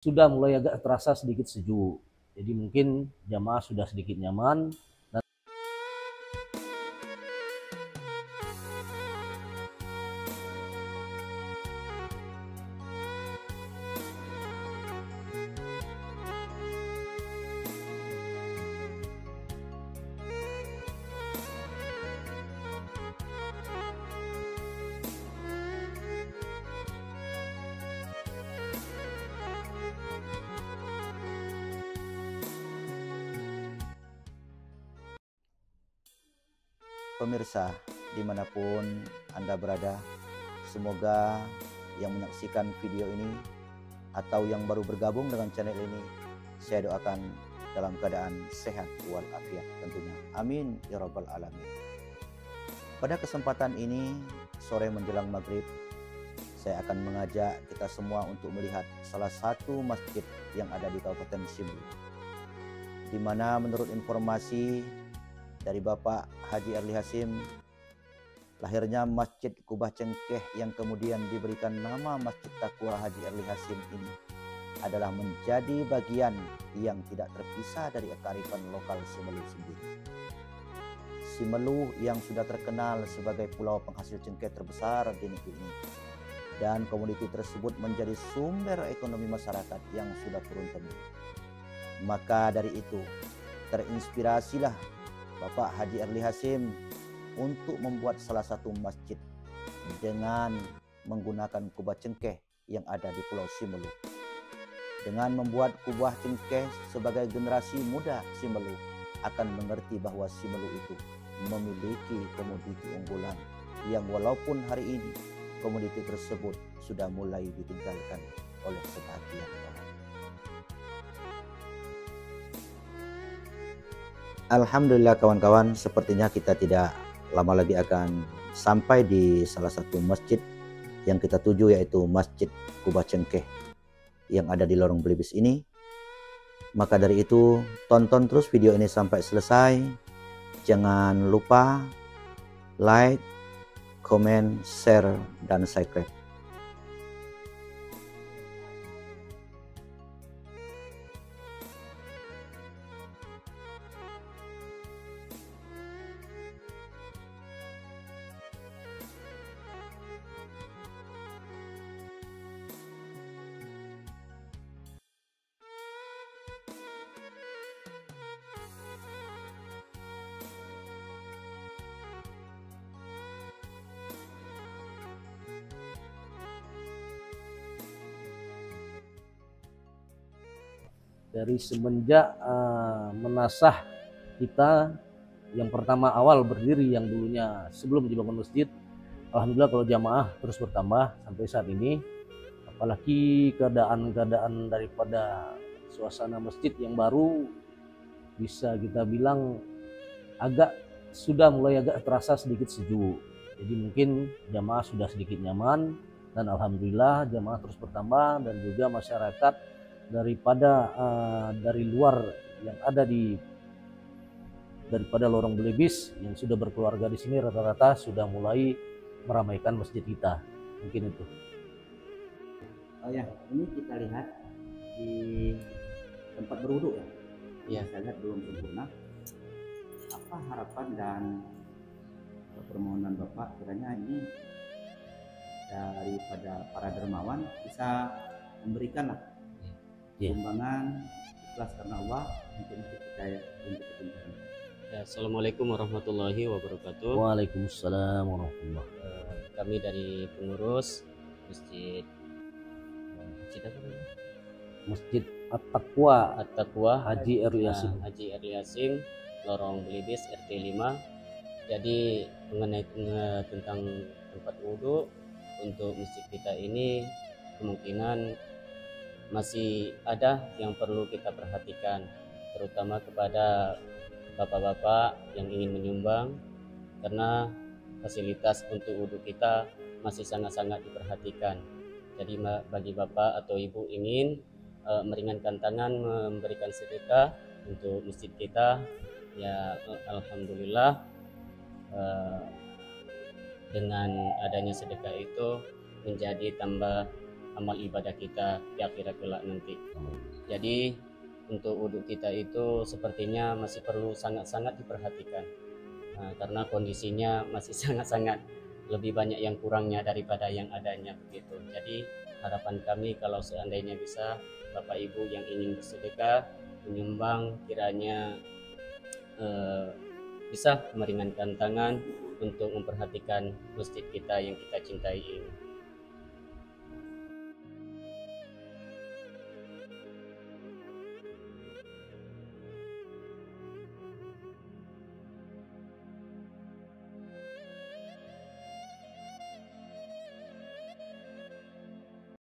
sudah mulai agak terasa sedikit sejuk. Jadi mungkin jamaah sudah sedikit nyaman. Pemirsa, dimanapun Anda berada, semoga yang menyaksikan video ini atau yang baru bergabung dengan channel ini, saya doakan dalam keadaan sehat walafiat tentunya. Amin ya rabbal alamin. Pada kesempatan ini, sore menjelang maghrib, saya akan mengajak kita semua untuk melihat salah satu masjid yang ada di Kabupaten Simeulue, di mana menurut informasi dari Bapak Haji Erli Hasim, lahirnya Masjid Kubah Cengkeh yang kemudian diberikan nama Masjid Taqwa Haji Erli Hasim ini adalah menjadi bagian yang tidak terpisah dari kearifan lokal Simeulue sendiri. Simeulue yang sudah terkenal sebagai pulau penghasil cengkeh terbesar di negeri ini, dan komoditi tersebut menjadi sumber ekonomi masyarakat yang sudah turun-temurun. Maka dari itu, terinspirasilah Bapak Haji Erli Hasim untuk membuat salah satu masjid dengan menggunakan kubah cengkeh yang ada di Pulau Simeulue. Dengan membuat kubah cengkeh, sebagai generasi muda Simeulue akan mengerti bahwa Simeulue itu memiliki komoditi unggulan yang walaupun hari ini komoditi tersebut sudah mulai ditinggalkan oleh sebagian orang. Alhamdulillah kawan-kawan, sepertinya kita tidak lama lagi akan sampai di salah satu masjid yang kita tuju, yaitu Masjid Kubah Cengkeh yang ada di Lorong Belibis ini. Maka dari itu, tonton terus video ini sampai selesai. Jangan lupa like, comment, share, dan subscribe. Dari semenjak menasah kita yang pertama awal berdiri, yang dulunya sebelum dibangun masjid, alhamdulillah kalau jamaah terus bertambah sampai saat ini. Apalagi keadaan daripada suasana masjid yang baru, bisa kita bilang sudah mulai agak terasa sedikit sejuk. Jadi mungkin jamaah sudah sedikit nyaman, dan alhamdulillah jamaah terus bertambah, dan juga masyarakat dari luar yang ada daripada Lorong Belibis yang sudah berkeluarga di sini rata-rata sudah mulai meramaikan masjid kita. Mungkin itu. Oh ya, ini kita lihat di tempat berwudu ya. Ya, Saya lihat belum sempurna. Apa harapan dan permohonan Bapak kiranya ini daripada para dermawan bisa memberikanlah sumbangan ikhlas karena Allah untuk kita untuk kepentingan. Assalamualaikum warahmatullahi wabarakatuh. Waalaikumsalam warahmatullahi wabarakatuh. Kami dari pengurus Masjid Masjid At-Taqwa At-Taqwa Haji Erli Hasim. Haji Erli Hasim, Lorong Belibis RT 5. Jadi mengenai tentang tempat wudhu untuk masjid kita ini, kemungkinan masih ada yang perlu kita perhatikan, terutama kepada bapak-bapak yang ingin menyumbang, karena fasilitas untuk wudhu kita masih sangat-sangat diperhatikan. Jadi bagi bapak atau ibu ingin meringankan tangan memberikan sedekah untuk masjid kita, ya alhamdulillah dengan adanya sedekah itu menjadi tambah amal ibadah kita di akhirat kelak nanti. Jadi untuk wudhu kita itu sepertinya masih perlu sangat-sangat diperhatikan, karena kondisinya masih sangat-sangat lebih banyak yang kurangnya daripada yang adanya begitu. Jadi harapan kami kalau seandainya bisa Bapak Ibu yang ingin bersedekah menyumbang, kiranya bisa meringankan tangan untuk memperhatikan masjid kita yang kita cintai ini.